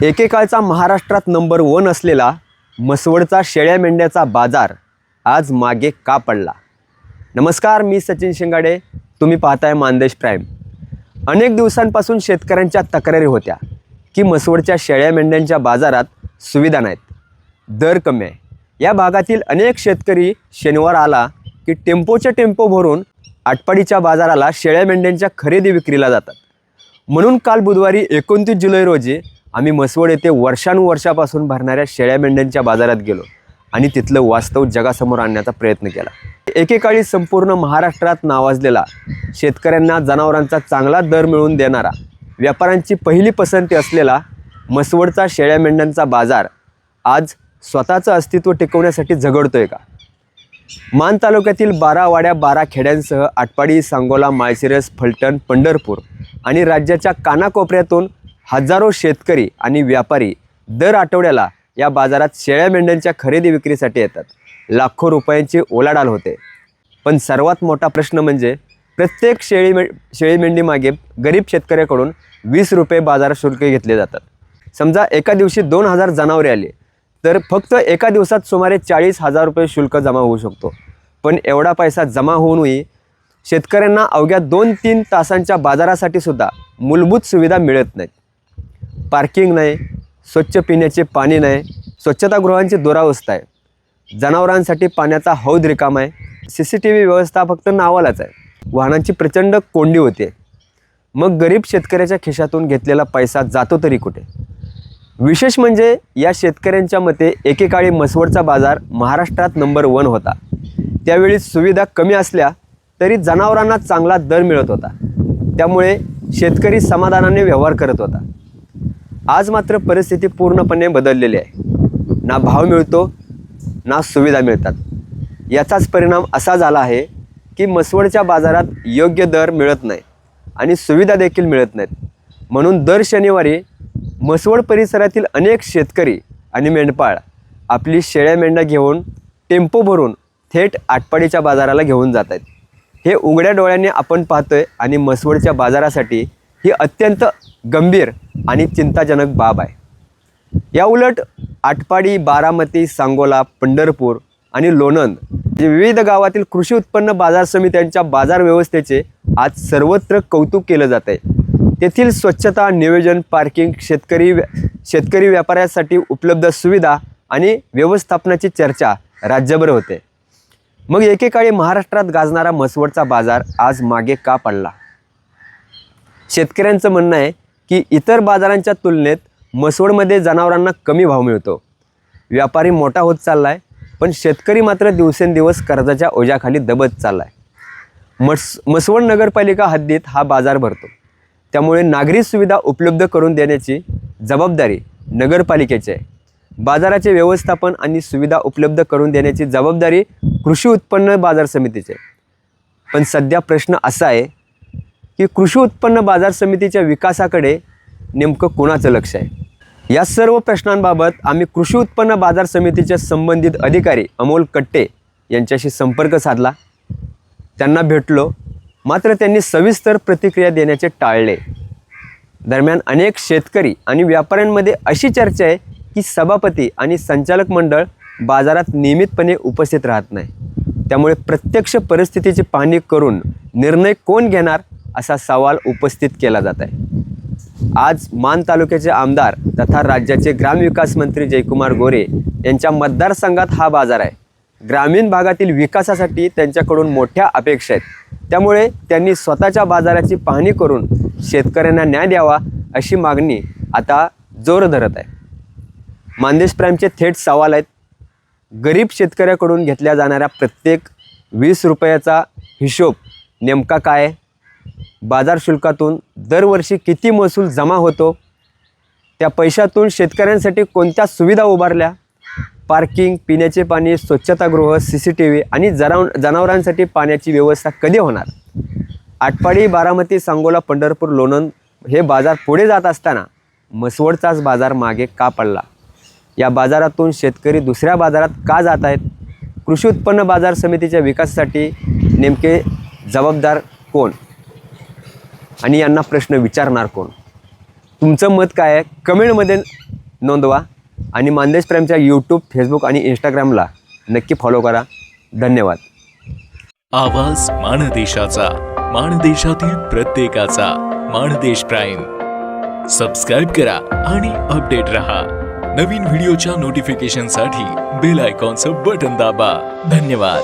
एकेकाळचा महाराष्ट्रात नंबर 1 असलेला म्हसवडचा शेळ्या मेंढ्याचा बाजार आज मागे का पडला? नमस्कार, मी सचिन शिंगाडे. तुम्ही पाहताय मानदेश प्राईम. अनेक दिवसांपासून शेतकऱ्यांच्या तक्रारी होत्या की म्हसवडच्या शेळ्या मेंढ्यांच्या बाजारात सुविधा नाहीत, दर कमी आहे. या भागातील अनेक शेतकरी शनिवार आला की टेम्पोचे टेम्पो भरून आटपाडीच्या बाजाराला शेळ्या मेंढ्यांच्या खरेदी विक्रीला जातात. म्हणून काल बुधवारी 29 जुलै रोजी आम्ही म्हसवड येथे वर्षानुवर्षापासून भरणाऱ्या शेळ्या मेंढ्यांच्या बाजारात गेलो आणि तिथलं वास्तव जगासमोर आणण्याचा प्रयत्न केला. एकेकाळी संपूर्ण महाराष्ट्रात नावाजलेला, शेतकऱ्यांना जनावरांचा चांगला दर मिळवून देणारा, व्यापाऱ्यांची पहिली पसंती असलेला म्हसवडचा शेळ्या मेंढ्यांचा बाजार आज स्वतःचं अस्तित्व टिकवण्यासाठी झगडतोय का? मान तालुक्यातील 12 वाड्या 12 खेड्यांसह आटपाडी, सांगोला, माळशिरस, फलटण, पंढरपूर आणि राज्याच्या कानाकोपऱ्यातून हजारो शेतकरी आणि व्यापारी दर आठवड्याला या बाजारात शेळ्या मेंढ्यांच्या खरेदी विक्रीसाठी येतात. लाखो रुपयांची ओलाढाल होते. पण सर्वात मोठा प्रश्न म्हणजे प्रत्येक शेळी मेंढी मागे गरीब शेतकऱ्याकडून 20 रुपये बाजार शुल्क घेतले जातात. समजा एका दिवशी 2000 जनावरे आली तर फक्त एका दिवसात सुमारे 40,000 रुपये शुल्क जमा होऊ शकतो. पण एवढा पैसा जमा होऊनही शेतकऱ्यांना अवघ्या 2-3 तासांच्या बाजारासाठी सुद्धा मूलभूत सुविधा मिळत नाहीत. पार्किंग नाही, स्वच्छ पिण्याचे पाणी नाही, स्वच्छतागृहांची दुरावस्था आहे, जनावरांसाठी पाण्याचा हौद रिकामा आहे, CCTV व्यवस्था फक्त नावालाच आहे, वाहनांची प्रचंड कोंडी होते. मग गरीब शेतकऱ्याच्या खिशातून घेतलेला पैसा जातो तरी कुठे? विशेष म्हणजे या शेतकऱ्यांच्या मते एकेकाळी म्हसवडचा बाजार महाराष्ट्रात नंबर 1 होता. त्यावेळी सुविधा कमी असल्या तरी जनावरांना चांगला दर मिळत होता. त्यामुळे शेतकरी समाधानाने व्यवहार करत होता. आज मात्र परिस्थिती पूर्णपणे बदललेली आहे. ना भाव मिळतो, ना सुविधा मिळतात. याचाच परिणाम असा झाला आहे की म्हसवडच्या बाजारात योग्य दर मिळत नाही आणि सुविधा देखील मिळत नाहीत. म्हणून दर शनिवारी म्हसवड परिसरातील अनेक शेतकरी आणि मेंढपाळ आपली शेळ्या मेंढ्या घेऊन टेम्पो भरून थेट आटपाडीच्या बाजाराला घेऊन जात आहेत. हे उघड्या डोळ्यांनी आपण पाहतोय आणि म्हसवडच्या बाजारासाठी ही अत्यंत गंभीर आणि चिंताजनक बाब आहे. या उलट आटपाडी, बारामती, सांगोला, पंढरपूर आणि लोणंद जे विविध गावातील कृषी उत्पन्न बाजार समित्यांच्या बाजार व्यवस्थेचे आज सर्वत्र कौतुक केलं जात आहे. तेथील स्वच्छता, नियोजन, पार्किंग, शेतकरी व्यापाऱ्यासाठी उपलब्ध सुविधा आणि व्यवस्थापनाची चर्चा राज्यभर होते. मग एकेकाळी महाराष्ट्रात गाजणारा म्हसवडचा बाजार आज मागे का पडला? शेतकऱ्यांचं म्हणणं आहे की इतर बाजारांच्या तुलनेत म्हसवडमध्ये जनावरांना कमी भाव मिळतो. व्यापारी मोठा होत चालला आहे, पण शेतकरी मात्र दिवसेंदिवस कर्जाच्या ओझ्याखाली दबत चालला आहे. म्हसवड नगरपालिका हद्दीत हा बाजार भरतो. त्यामुळे नागरी सुविधा उपलब्ध करून देण्याची जबाबदारी नगरपालिकेची आहे. बाजाराचे व्यवस्थापन आणि सुविधा उपलब्ध करून देण्याची जबाबदारी कृषी उत्पन्न बाजार समितीची आहे. पण सध्या प्रश्न असा आहे की कृषी उत्पन्न बाजार समितीच्या विकासाकडे नेमकं कोणाचं लक्ष आहे? या सर्व प्रश्नांबाबत आम्ही कृषी उत्पन्न बाजार समितीचे संबंधित अधिकारी अमोल कट्टे यांच्याशी संपर्क साधला. त्यांना भेटलो, मात्र त्यांनी सविस्तर प्रतिक्रिया देण्याचे टाळले. दरम्यान अनेक शेतकरी आणि व्यापाऱ्यांमध्ये अशी चर्चा आहे की सभापती आणि संचालक मंडळ बाजारात नियमितपणे उपस्थित राहत नाही. त्यामुळे प्रत्यक्ष परिस्थितीची पाहणी करून निर्णय कोण घेणार असा सवाल उपस्थित केला जात आहे. आज मान तालुक्याचे आमदार तथा राज्याचे ग्रामविकास मंत्री जयकुमार गोरे यांच्या मतदारसंघात हा बाजार आहे. ग्रामीण भागातील विकासासाठी त्यांच्याकडून मोठ्या अपेक्षा आहेत. त्यामुळे त्यांनी स्वतःच्या बाजाराची पाहणी करून शेतकऱ्यांना न्याय द्यावा अशी मागणी आता जोर धरत आहे. मानदेश प्राईमचे थेट सवाल आहेत. गरीब शेतकऱ्याकडून घेतल्या जाणाऱ्या प्रत्येक 20 रुपयाचा हिशोब नेमका काय? बाजार शुल्कातून दरवर्षी किती महसूल जमा होतो? त्या पैशातून शेतकऱ्यांसाठी कोणत्या सुविधा उभारल्या? पार्किंग, पिण्याचे पाणी, स्वच्छतागृह, CCTV आणि जनावरांसाठी पाण्याची व्यवस्था कधी होणार? आटपाडी, बारामती, सांगोला, पंढरपूर, लोणंद हे बाजार पुढे जात असताना म्हसवडचाच बाजार मागे का पडला? या बाजारातून शेतकरी दुसऱ्या बाजारात का जात आहेत? कृषी उत्पन्न बाजार समितीच्या विकासासाठी नेमके जबाबदार कोण आणि यांना प्रश्न विचारणार कोण? तुमचं मत काय आहे कमेंटमध्ये नोंदवा आणि मानदेश प्राईमच्या यूट्यूब, फेसबुक आणि इंस्टाग्रामला नक्की फॉलो करा. धन्यवाद. आवाज माणदेशाचा, माणदेशातील प्रत्येकाचा. माणदेश प्राईम सबस्क्राईब करा आणि अपडेट रहा. नवीन व्हिडिओच्या नोटिफिकेशनसाठी बेल आयकॉनचं बटन दाबा. धन्यवाद.